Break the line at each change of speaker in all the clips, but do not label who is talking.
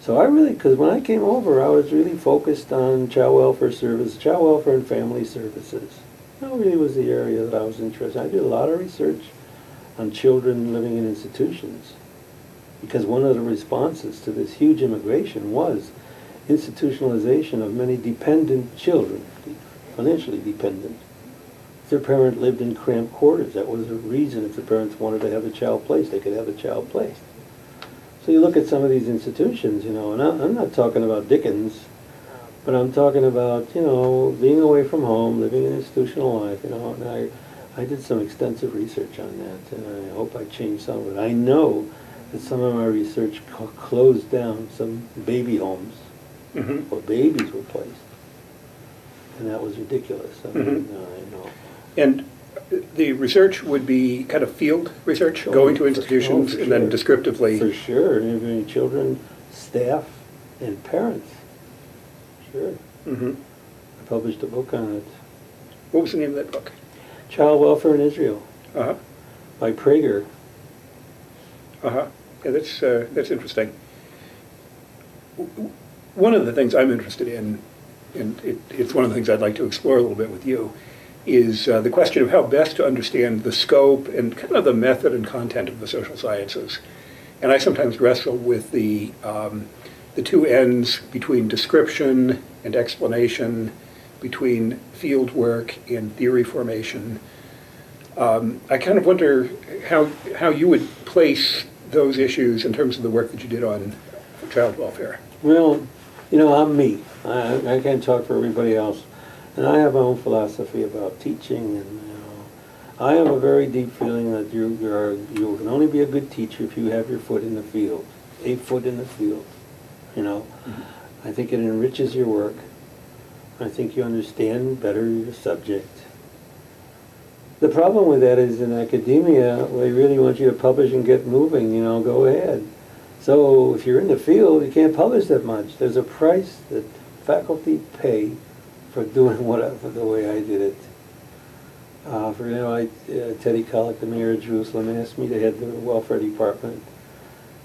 So I really, because when I came over, I was really focused on child welfare service, child welfare and family services. That really was the area that I was interested in. I did a lot of research on children living in institutions, because one of the responses to this huge immigration was institutionalization of many dependent children, financially dependent. If their parent lived in cramped quarters, that was a reason. If the parents wanted to have the child placed, they could have the child placed. So you look at some of these institutions, you know, and I'm not talking about Dickens, but I'm talking about, you know, being away from home, living an institutional life, you know, and I did some extensive research on that, and I hope I changed some of it. I know that some of my research closed down some baby homes where babies were placed, and that was ridiculous. I mean, you know.
And the research would be kind of field research, going to institutions and then descriptively.
For sure, interviewing children, staff, and parents. Sure. I published a book on it.
What was the name of that book?
Child Welfare in Israel. By Prager.
Yeah, that's interesting. One of the things I'm interested in, and it's one of the things I'd like to explore a little bit with you, is the question of how best to understand the scope and kind of the method and content of the social sciences. And I sometimes wrestle with the two ends between description and explanation, between field work and theory formation. I kind of wonder how you would place those issues in terms of the work that you did on child welfare.
Well, you know, I'm me. I can't talk for everybody else. And I have my own philosophy about teaching, and you know, I have a very deep feeling that you can only be a good teacher if you have your foot in the field, a foot in the field. You know, I think it enriches your work. I think you understand better your subject. The problem with that is in academia, they really want you to publish and get moving. You know, go ahead. So if you're in the field, you can't publish that much. There's a price that faculty pay for doing the way I did it. For example, Teddy Kollek, the mayor of Jerusalem, asked me to head the welfare department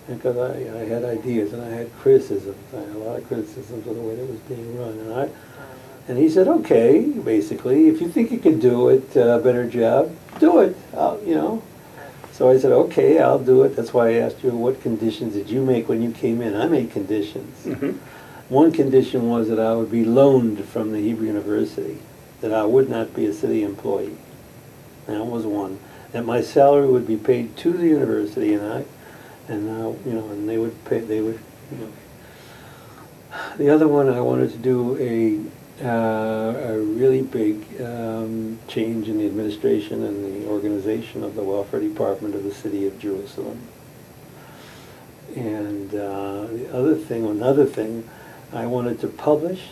because I had ideas and I had criticisms. I had a lot of criticisms of the way it was being run, and he said, "Okay, basically, if you think you can do it, a better job, do it. You know." So I said, "Okay, I'll do it." That's why I asked you, what conditions did you make when you came in? I made conditions. One condition was that I would be loaned from the Hebrew University, that I would not be a city employee. That was one. That my salary would be paid to the university, you know, and they would pay. They would, you know. The other one, I wanted to do a really big change in the administration and the organization of the welfare department of the city of Jerusalem. And another thing. I wanted to publish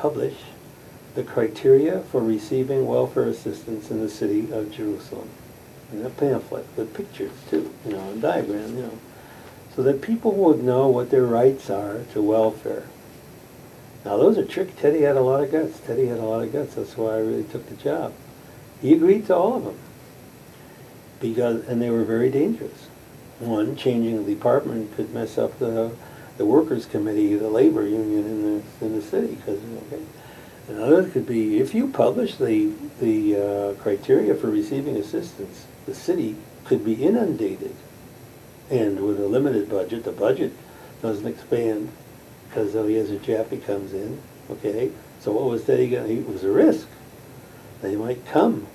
the criteria for receiving welfare assistance in the city of Jerusalem. In a pamphlet with pictures too, you know, and diagram, you know, so that people would know what their rights are to welfare. Now those are tricky. Teddy had a lot of guts. That's why I really took the job. He agreed to all of them. And they were very dangerous. One, changing the department could mess up the workers' committee, the labor union in the city. Because another could be, if you publish the criteria for receiving assistance, the city could be inundated, and with a limited budget, the budget doesn't expand because Eliezer Jaffe comes in. Okay, so what was that? It was a risk. They might come.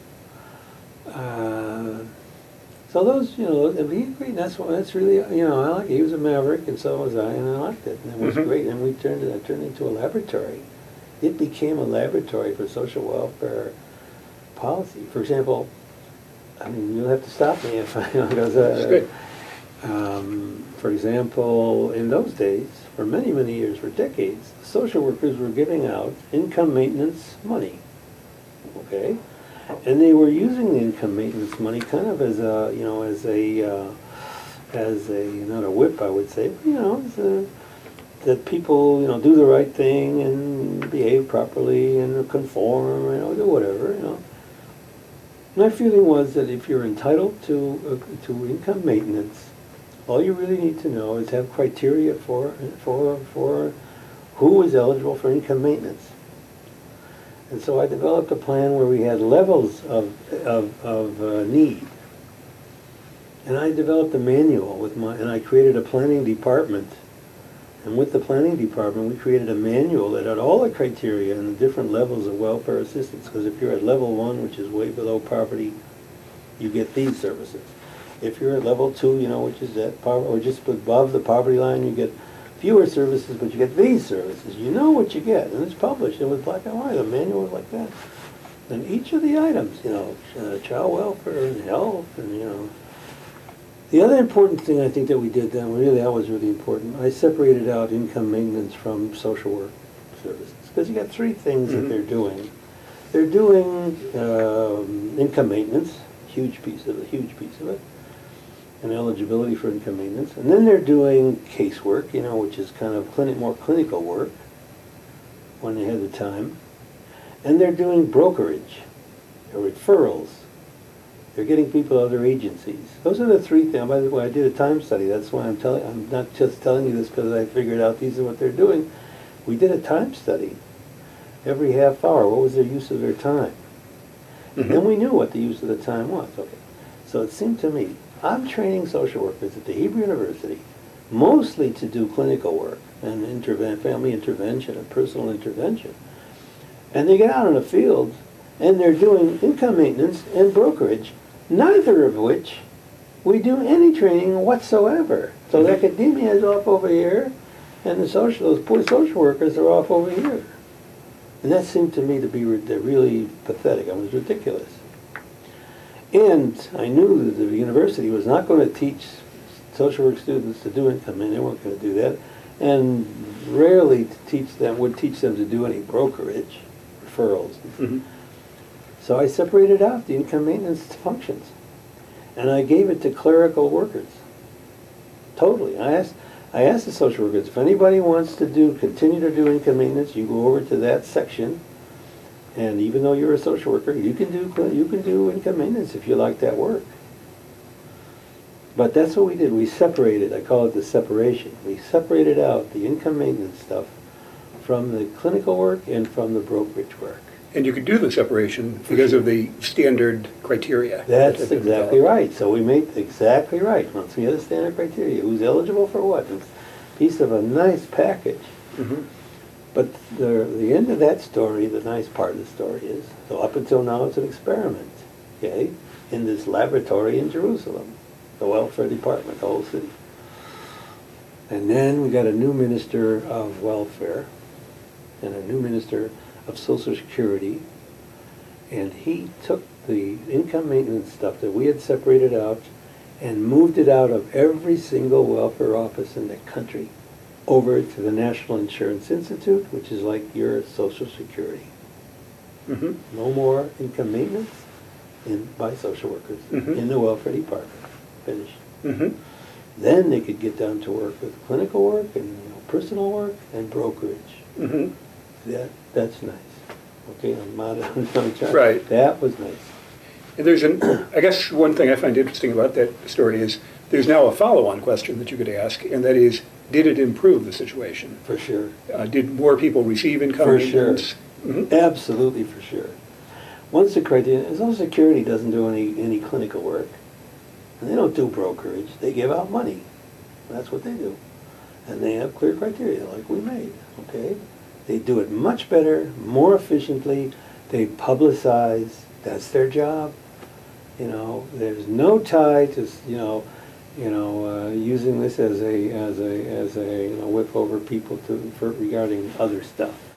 So those, you know, and we agreed. That's really, you know, I like it. He was a maverick, and so was I, and I liked it. And it was great. And we turned it into a laboratory. It became a laboratory for social welfare policy. For example, I mean, you'll have to stop me if I, you know, because, for example, in those days, for many, many years, for decades, social workers were giving out income maintenance money. Okay. And they were using the income maintenance money kind of as a, you know, as a not a whip, I would say, but, you know, that people, you know, do the right thing and behave properly and conform, you know, do whatever, you know. My feeling was that if you're entitled to income maintenance, All you really need to know is have criteria for who is eligible for income maintenance. And so I developed a plan where we had levels of need. And I developed a manual and I created a planning department. And with the planning department, we created a manual that had all the criteria and the different levels of welfare assistance. Because if you're at level 1, which is way below poverty, you get these services. If you're at level 2, which is at poverty, or just above the poverty line, you get fewer services, but you get these services. You know what you get, and it's published. It was black and white. The manual was like that. And each of the items, child welfare and health, and The other important thing I think that we did then, that was really important, I separated out income maintenance from social work services. Because you got three things that they're doing. They're doing income maintenance, huge piece of it, and eligibility for income maintenance. And then they're doing casework, which is kind of more clinical work when they have the time. And they're doing brokerage, or referrals. They're getting people to other agencies. Those are the three things. By the way, I did a time study. That's why I'm not just telling you this because I figured out these are what they're doing. We did a time study. Every half hour, what was their use of their time? And then we knew what the use of the time was. Okay. So it seemed to me, I'm training social workers at the Hebrew University, mostly to do clinical work and family intervention and personal intervention. And they get out in the field, and they're doing income maintenance and brokerage, neither of which we do any training whatsoever. So the academia is off over here, and those poor social workers are off over here. And that seemed to me to be really pathetic. It was ridiculous. And I knew that the university was not going to teach social work students to do income maintenance. They weren't going to do that. And rarely would teach them to do any brokerage, referrals. So I separated out the income maintenance functions. And I gave it to clerical workers. Totally. I asked the social workers, if anybody wants to continue to do income maintenance, you go over to that section. And even though you're a social worker, you can do income maintenance if you like that work. But that's what we did. We separated. I call it the separation. We separated out the income maintenance stuff from the clinical work and from the brokerage work.
And you could do the separation because of the standard criteria.
That's exactly right. So we made exactly right. Once we had a standard criteria, who's eligible for what? It's a piece of a nice package. But the end of that story, the nice part of the story is, so up until now it's an experiment, okay, in this laboratory in Jerusalem, the welfare department, the whole city. And then we got a new minister of welfare and a new minister of Social Security, and he took the income maintenance stuff that we had separated out and moved it out of every single welfare office in the country over to the National Insurance Institute, which is like your Social Security. No more income maintenance by social workers in the welfare department. Finished. Then they could get down to work with clinical work and personal work and brokerage. That's nice. Okay, I'm not
right.
That was nice.
And I guess one thing I find interesting about that story is there's now a follow-on question that you could ask, and that is, did it improve the situation?
For sure.
Did more people receive income maintenance?
For sure. Absolutely, for sure. Once the criteria, Social Security doesn't do any clinical work, and they don't do brokerage. They give out money. That's what they do. And they have clear criteria, like we made, okay? They do it much better, more efficiently. They publicize. That's their job. There's no tie to using this as a whip over people regarding other stuff.